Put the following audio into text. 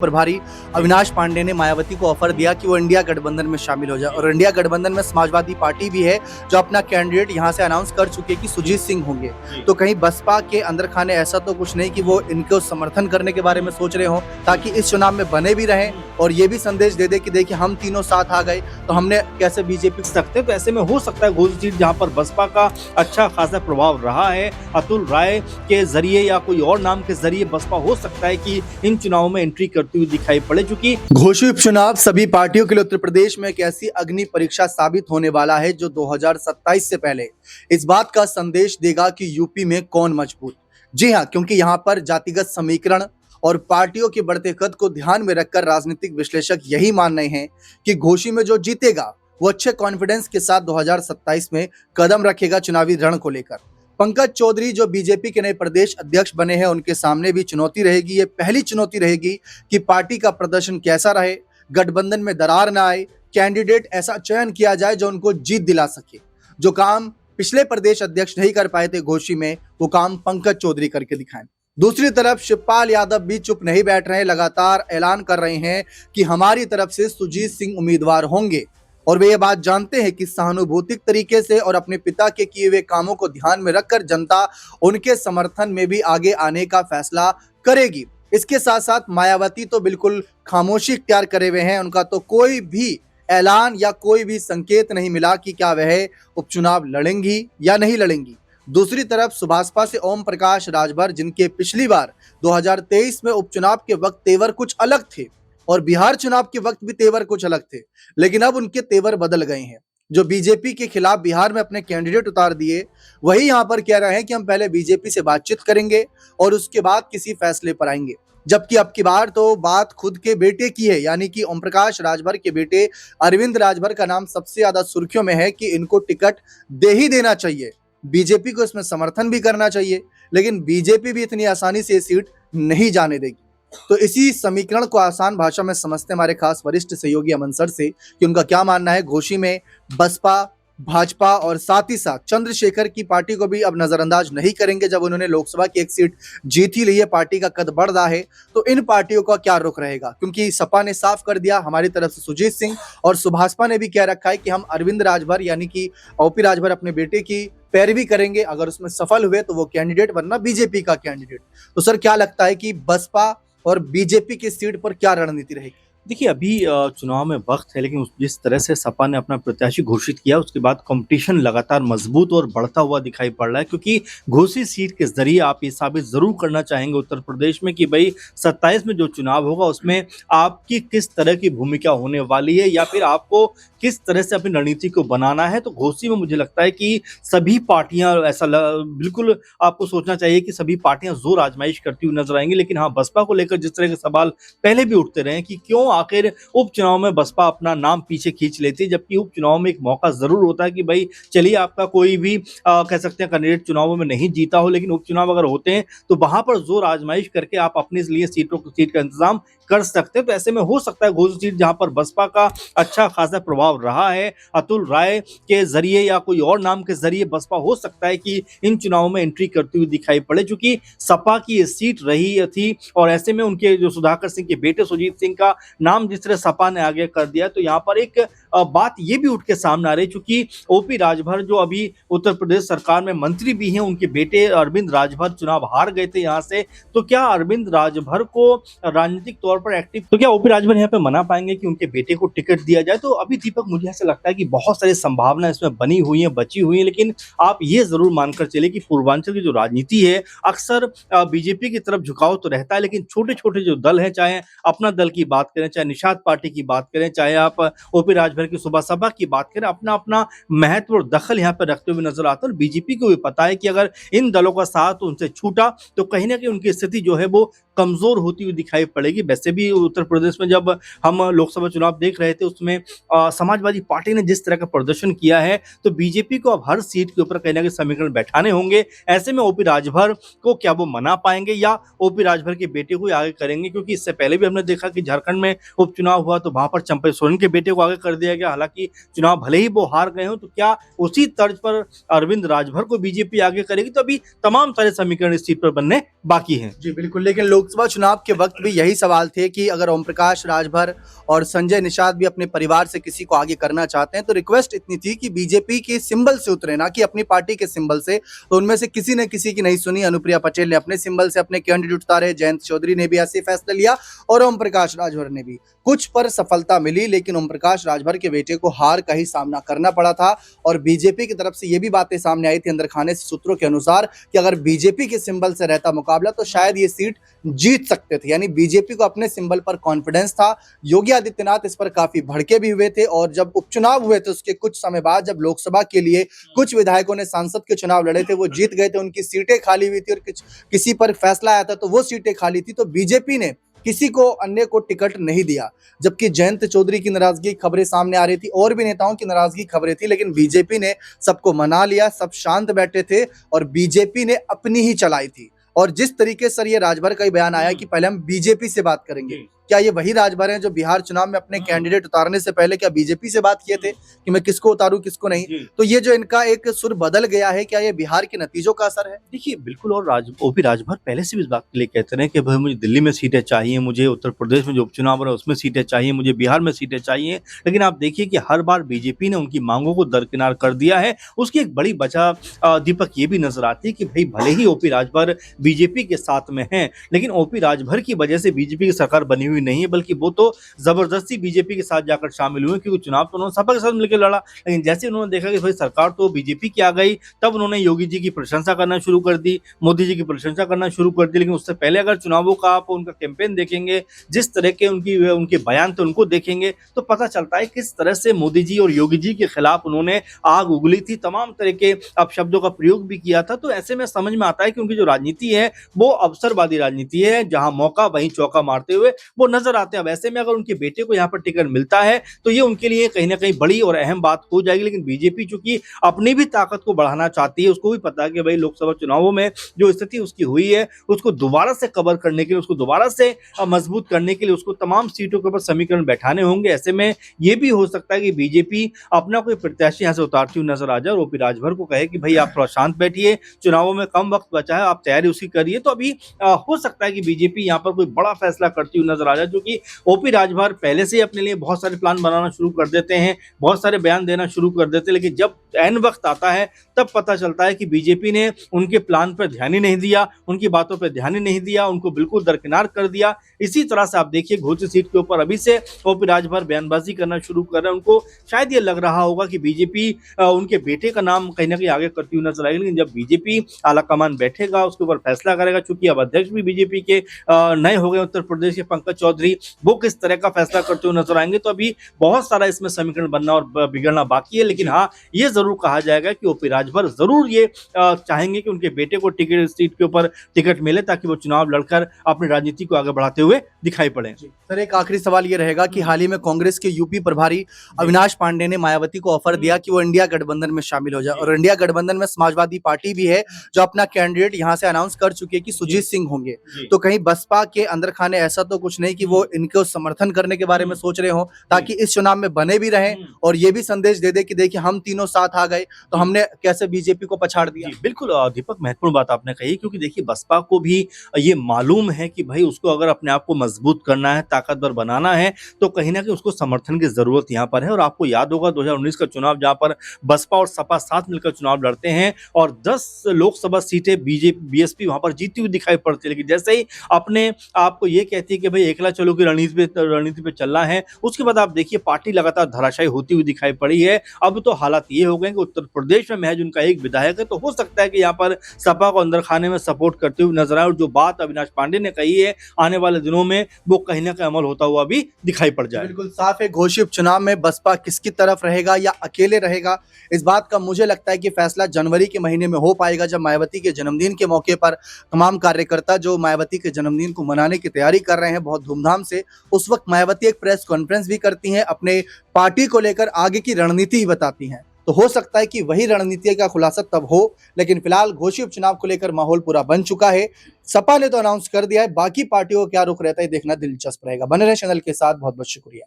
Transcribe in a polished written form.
प्रभारी अविनाश पांडे ने मायावती को ऑफर दिया कि वो इंडिया गठबंधन में शामिल हो जाए और इंडिया गठबंधन में समाजवादी पार्टी भी है जो अपना कैंडिडेट यहां से अनाउंस कर चुके कि सुजीत सिंह होंगे। तो कहीं बसपा के अंदर खाने ऐसा तो कुछ नहीं कि वो इनको समर्थन करने के बारे में सोच रहे हो ताकि इस चुनाव में बने भी रहें और ये भी संदेश दे दे कि देखिए हम तीनों साथ आ गए तो हमने कैसे बीजेपी सकते। तो ऐसे में हो सकता है घोसी सीट जहां पर बसपा का अच्छा खासा प्रभाव रहा है, अतुल राय के जरिए या कोई और नाम के जरिए बसपा हो सकता है कि इन चुनावों में एंट्री करती हुई दिखाई पड़े। चूंकि घोषित उपचुनाव सभी पार्टियों के लिए उत्तर प्रदेश में एक ऐसी अग्नि परीक्षा साबित होने वाला है जो 2027 से पहले इस बात का संदेश देगा कि यूपी में कौन मजबूत। जी हाँ, क्योंकि यहाँ पर जातिगत समीकरण और पार्टियों के बढ़ते कद को ध्यान में रखकर राजनीतिक विश्लेषक यही मान रहे हैं कि घोषी में जो जीतेगा वो अच्छे कॉन्फिडेंस के साथ 2027 में कदम रखेगा चुनावी रण को लेकर। पंकज चौधरी जो बीजेपी के नए प्रदेश अध्यक्ष बने हैं उनके सामने भी चुनौती रहेगी। ये पहली चुनौती रहेगी कि पार्टी का प्रदर्शन कैसा रहे, गठबंधन में दरार ना आए, कैंडिडेट ऐसा चयन किया जाए जो उनको जीत दिला सके। जो काम पिछले प्रदेश अध्यक्ष नहीं कर पाए थे घोषी में, वो काम पंकज चौधरी करके दिखाएं। दूसरी तरफ शिवपाल यादव भी चुप नहीं बैठ रहे, लगातार ऐलान कर रहे हैं कि हमारी तरफ से सुजीत सिंह उम्मीदवार होंगे और वे ये बात जानते हैं कि सहानुभूतिक तरीके से और अपने पिता के किए हुए कामों को ध्यान में रखकर जनता उनके समर्थन में भी आगे आने का फैसला करेगी। इसके साथ साथ मायावती तो बिल्कुल खामोशी इख्तियार करे हुए हैं, उनका तो कोई भी ऐलान या कोई भी संकेत नहीं मिला कि क्या वह उपचुनाव लड़ेंगी या नहीं लड़ेंगी। दूसरी तरफ सुभाषपा से ओम प्रकाश राजभर, जिनके पिछली बार 2023 में उपचुनाव के वक्त तेवर कुछ अलग थे और बिहार चुनाव के वक्त भी तेवर कुछ अलग थे, लेकिन अब उनके तेवर बदल गए हैं। जो बीजेपी के खिलाफ बिहार में अपने कैंडिडेट उतार दिए, वही यहाँ पर कह रहे हैं कि हम पहले बीजेपी से बातचीत करेंगे और उसके बाद किसी फैसले पर आएंगे। जबकि अब की बार तो बात खुद के बेटे की है, यानी कि ओम प्रकाश राजभर के बेटे अरविंद राजभर का नाम सबसे ज्यादा सुर्खियों में है कि इनको टिकट दे ही देना चाहिए। बीजेपी को इसमें समर्थन भी करना चाहिए, लेकिन बीजेपी भी इतनी आसानी से ये सीट नहीं जाने देगी। तो इसी समीकरण को आसान भाषा में समझते हमारे खास वरिष्ठ सहयोगी अमन सर से कि उनका क्या मानना है घोषी में बसपा, भाजपा और साथ ही साथ चंद्रशेखर की पार्टी को भी अब नजरअंदाज नहीं करेंगे। जब उन्होंने लोकसभा की एक सीट जीत ही ली है, पार्टी का कद बढ़ रहा है, तो इन पार्टियों का क्या रुख रहेगा। क्योंकि सपा ने साफ कर दिया हमारी तरफ से सुजीत सिंह, और सुभाषपा ने भी कह रखा है कि हम अरविंद राजभर यानी कि ओपी राजभर अपने बेटे की पैरवी करेंगे, अगर उसमें सफल हुए तो वो कैंडिडेट, वरना बीजेपी का कैंडिडेट। तो सर क्या लगता है कि बसपा और बीजेपी की सीट पर क्या रणनीति रहेगी? देखिए, अभी चुनाव में वक्त है, लेकिन जिस तरह से सपा ने अपना प्रत्याशी घोषित किया उसके बाद कंपटीशन लगातार मजबूत और बढ़ता हुआ दिखाई पड़ रहा है। क्योंकि घोसी सीट के जरिए आप ये साबित जरूर करना चाहेंगे उत्तर प्रदेश में कि भाई 27 में जो चुनाव होगा उसमें आपकी किस तरह की भूमिका होने वाली है या फिर आपको किस तरह से अपनी रणनीति को बनाना है। तो घोसी में मुझे लगता है कि सभी पार्टियां बिल्कुल आपको सोचना चाहिए कि सभी पार्टियां जोर आजमाइश करती हुई नजर आएंगी। लेकिन हाँ, बसपा को लेकर जिस तरह के सवाल पहले भी उठते रहे कि क्यों आखिर उपचुनाव में बसपा अपना नाम पीछे खींच लेती है, जबकि उपचुनाव में एक मौका जरूर होता है कि भाई चलिए आपका कोई भी कह सकते हैं कैंडिडेट चुनावों में नहीं जीता हो, लेकिन उपचुनाव अगर होते हैं तो वहां पर जोर आजमाइश करके आप अपने लिए सीट का इंतजाम कर सकते हैं। तो ऐसे में हो सकता है घोसी सीट जहां पर बसपा का अच्छा खासा प्रभाव रहा है, अतुल राय के जरिए या कोई और नाम के जरिए बसपा हो सकता है कि इन चुनावों में एंट्री करती हुई दिखाई पड़े। चूंकि सपा की ये सीट रही थी और ऐसे में उनके जो सुधाकर सिंह के बेटे सुजीत सिंह का नाम जिस तरह सपा ने आगे कर दिया, तो यहाँ पर एक बात ये भी उठ के सामने आ रही, चूंकि ओपी राजभर जो अभी उत्तर प्रदेश सरकार में मंत्री भी हैं, उनके बेटे अरविंद राजभर चुनाव हार गए थे यहाँ से। तो क्या अरविंद राजभर को राजनीतिक तौर पर एक्टिव, तो क्या ओपी राजभर यहाँ पे मना पाएंगे कि उनके बेटे को टिकट दिया जाए? तो अभी दीपक मुझे ऐसा लगता है कि बहुत सारी संभावना इसमें बनी हुई है, बची हुई है, लेकिन आप ये जरूर मानकर चले कि पूर्वांचल की जो राजनीति है अक्सर बीजेपी की तरफ झुकाव तो रहता है, लेकिन छोटे छोटे जो दल है, चाहे अपना दल की बात करें, चाहे निषाद पार्टी की बात करें, चाहे आप ओपी राजभर की सुबह सभा की बात करें, अपना अपना महत्व और दखल यहाँ पर रखते हुए नजर आता है। और बीजेपी को भी पता है कि अगर इन दलों का साथ उनसे छूटा तो कहीं ना कहीं उनकी स्थिति जो है वो कमजोर होती हुई दिखाई पड़ेगी। वैसे भी उत्तर प्रदेश में जब हम लोकसभा चुनाव देख रहे थे उसमें समाजवादी पार्टी ने जिस तरह का प्रदर्शन किया है, तो बीजेपी को अब हर सीट के ऊपर कहीं ना कहीं समीकरण बैठाने होंगे। ऐसे में ओपी राजभर को क्या वो मना पाएंगे या ओपी राजभर के बेटे को आगे करेंगे? क्योंकि इससे पहले भी हमने देखा कि झारखंड में उपचुनाव हुआ तो वहां पर चंपई सोरेन के बेटे को आगे कर दिया गया, हालांकि चुनाव भले ही वो हार गए हो। तो क्या उसी तर्ज पर अरविंद राजभर को बीजेपी आगे करेगी? तो अभी तमाम सारे समीकरण इस सीट पर बनने बाकी हैं। जी बिल्कुल, लेकिन लोग लोकसभा चुनाव के वक्त भी यही सवाल थे कि अगर ओम प्रकाश राजभर और संजय निषाद भी अपने परिवार से किसी को आगे करना चाहते हैं तो रिक्वेस्ट इतनी थी कि बीजेपी के सिंबल से उतरे, ना कि अपनी पार्टी के सिंबल से। तो उनमें से किसी ने किसी की नहीं सुनी। अनुप्रिया पटेल ने अपने सिंबल से अपने कैंडिडेट उतारे, जयंत चौधरी ने भी ऐसे फैसला लिया और ओम प्रकाश राजभर ने भी। कुछ पर सफलता मिली, लेकिन ओम प्रकाश राजभर के बेटे को हार का ही सामना करना पड़ा था। और बीजेपी की तरफ से ये भी बातें सामने आई थी अंदर खाने से सूत्रों के अनुसार कि अगर बीजेपी के सिंबल से रहता मुकाबला तो शायद ये सीट जीत सकते थे। यानी बीजेपी को अपने सिंबल पर कॉन्फिडेंस था। योगी आदित्यनाथ इस पर काफी भड़के भी हुए थे और जब उपचुनाव हुए थे उसके कुछ समय बाद जब लोकसभा के लिए कुछ विधायकों ने सांसद के चुनाव लड़े थे, वो जीत गए थे, उनकी सीटें खाली हुई थी और किसी पर फैसला आया था तो वो सीटें खाली थी, तो बीजेपी ने किसी को अन्य को टिकट नहीं दिया। जबकि जयंत चौधरी की नाराजगी खबरें सामने आ रही थी और भी नेताओं की नाराजगी खबरें थी, लेकिन बीजेपी ने सबको मना लिया, सब शांत बैठे थे और बीजेपी ने अपनी ही चलाई थी। और जिस तरीके से ये राजभर का ही बयान आया कि पहले हम बीजेपी से बात करेंगे, क्या ये वही राजभर हैं जो बिहार चुनाव में अपने कैंडिडेट उतारने से पहले क्या बीजेपी से बात किए थे कि मैं किसको उतारूं किसको नहीं? तो ये जो इनका एक सुर बदल गया है, क्या ये बिहार के नतीजों का असर है? देखिए बिल्कुल, और ओपी राजभर पहले से भी इस बात के लिए कहते रहे कि भाई मुझे दिल्ली में सीटें चाहिए, मुझे उत्तर प्रदेश में जो उपचुनाव हो रहा है उसमें सीटें चाहिए, मुझे बिहार में सीटें चाहिए। लेकिन आप देखिए कि हर बार बीजेपी ने उनकी मांगों को दरकिनार कर दिया है। उसकी एक बड़ी वजह दीपक ये भी नजर आती है कि भाई भले ही ओपी राजभर बीजेपी के साथ में है, लेकिन ओपी राजभर की वजह से बीजेपी की सरकार बनी हुई नहीं है, बल्कि वो तो जबरदस्ती बीजेपी के साथ जाकर शामिल हुए, क्योंकि चुनाव तो उन्होंने सपा के साथ मिलकर लड़ा। लेकिन जैसे उन्होंने देखा कि भाई सरकार तो बीजेपी की आ गई, तब उन्होंने योगी जी की प्रशंसा करना शुरू कर दी, मोदी जी की प्रशंसा करना शुरू कर दी। लेकिन उससे पहले अगर चुनावों का आप उनका कैंपेन देखेंगे, जिस तरह के उनके बयान थे उनको देखेंगे, तो पता चलता है किस तरह से मोदी जी और योगी जी के खिलाफ उन्होंने आग उगली थी, तमाम तरह के अपशब्दों का प्रयोग भी किया था। तो ऐसे में समझ में आता है कि उनकी जो राजनीति है वो अवसरवादी राजनीति है, जहां मौका वहीं चौका मारते हुए वो नजर आते हैं। ऐसे में अगर उनके बेटे को यहाँ पर टिकट मिलता है तो ये उनके लिए कहीं ना कहीं बड़ी और अहम बात हो जाएगी। लेकिन बीजेपी चूंकि अपनी भी ताकत को बढ़ाना चाहती है, उसको भी पता है कि भाई लोकसभा चुनावों में जो स्थिति उसकी हुई है उसको दोबारा से कवर करने के लिए, उसको दोबारा से मजबूत करने के लिए उसको तमाम सीटों के ऊपर समीकरण बैठाने होंगे। ऐसे में ये भी हो सकता है कि बीजेपी अपना कोई प्रत्याशी यहाँ से उतारती हुई नजर आ जाए और ओपी राजभर को कहे कि भाई आप थोड़ा शांत बैठिए, चुनावों में कम वक्त बचा है, आप तैयारी उसकी करिए। तो अभी हो सकता है कि बीजेपी यहाँ पर कोई बड़ा फैसला करती हुई नजर आ जाए, क्योंकि ओपी राजभर पहले से ही अपने लिए बहुत सारे प्लान बनाना शुरू कर देते हैं, बहुत सारे बयान देना शुरू कर देते हैं। लेकिन जब एन वक्त आता है तब पता चलता है कि बीजेपी ने उनके प्लान पर ध्यान ही नहीं दिया, उनकी बातों पर ध्यान ही नहीं दिया, उनको बिल्कुल दरकिनार कर दिया। इसी तरह से आप देखिए घोसी सीट के ऊपर अभी से ओपी राजभर बयानबाजी करना शुरू कर रहे हैं। उनको शायद ये लग रहा होगा कि बीजेपी उनके बेटे का नाम कहीं ना कहीं आगे करती हुई नजर आएगी। लेकिन जब बीजेपी आलाकमान बैठेगा, उसके ऊपर फैसला करेगा, चूंकि अब अध्यक्ष भी बीजेपी के नए हो गए उत्तर प्रदेश के पंकज चौधरी, वो किस तरह का फैसला करते हुए नजर आएंगे। तो अभी बहुत सारा इसमें समीकरण बनना और बिगड़ना बाकी है। लेकिन हाँ, ये जरूर कहा जाएगा कि ओपी राजभर जरूर ये चाहेंगे कि उनके बेटे को टिकट सीट के ऊपर टिकट मिले, ताकि वो चुनाव लड़कर अपनी राजनीति को आगे बढ़ाते हुए दिखाई पड़े। सर, एक आखिरी सवाल ये रहेगा कि हाल ही में कांग्रेस के यूपी प्रभारी अविनाश पांडे ने मायावती को ऑफर दिया कि वो इंडिया गठबंधन में शामिल हो जाए, और इंडिया गठबंधन में समाजवादी पार्टी भी है जो अपना कैंडिडेट यहाँ से अनाउंस कर चुकी है कि सुजीत सिंह होंगे। तो कहीं बसपा के अंदर खाने ऐसा तो कुछ नहीं कि वो इनको समर्थन करने के बारे में सोच रहे हो, ताकि इस चुनाव में बने भी रहें और ये भी संदेश दे दे कि देखिए हम तीनों साथ आ गए तो हमने कैसे बीजेपी को पछाड़ दिया। बिल्कुल दीपक, महत्वपूर्ण बात आपने कही, क्योंकि देखिए बसपा को भी ये मालूम है कि भाई उसको अगर अपने आप को मजबूत करना है, ताकतवर बनाना है, तो कहीं ना कहीं उसको समर्थन की जरूरत यहाँ पर है। और आपको याद होगा 2019 का चुनाव, जहां पर बसपा और सपा साथ मिलकर चुनाव लड़ते हैं और 10 लोकसभा सीटें बीएसपी वहां पर जीती हुई दिखाई पड़ती है। लेकिन जैसे ही अपने आपको ये कहती है कि भाई एकला चलो की रणनीति पे चलना है, उसके बाद आप देखिए पार्टी लगातार धराशायी होती हुई दिखाई पड़ी है। अब तो हालात ये हो गए कि उत्तर प्रदेश में महज उनका एक विधायक है, तो हो सकता है कि यहाँ पर सपा को अंदर खाने में सपोर्ट करते हुए नजर आए। और जो बात अविनाश पांडे ने कही है, आने वाले दिनों में वो कहीं ना कहीं अमल होता हुआ भी दिखाई पड़ जाए। बिल्कुल साफ है, घोषित उपचुनाव में बसपा किसकी तरफ रहेगा या अकेले रहेगा, इस बात का मुझे लगता है कि फैसला जनवरी के महीने में हो पाएगा, जब मायावती के जन्मदिन के मौके पर तमाम कार्यकर्ता जो मायावती के जन्मदिन को मनाने की तैयारी कर रहे हैं बहुत धूमधाम से, उस वक्त मायावती एक प्रेस कॉन्फ्रेंस भी करती हैं, अपने पार्टी को लेकर आगे की रणनीति बताती हैं। तो हो सकता है कि वही रणनीति का खुलासा तब हो, लेकिन फिलहाल घोषित उपचुनाव को लेकर माहौल पूरा बन चुका है। सपा ने तो अनाउंस कर दिया है, बाकी पार्टियों को क्या रुख रहता है देखना दिलचस्प रहेगा। बने रहे चैनल के साथ, बहुत बहुत शुक्रिया।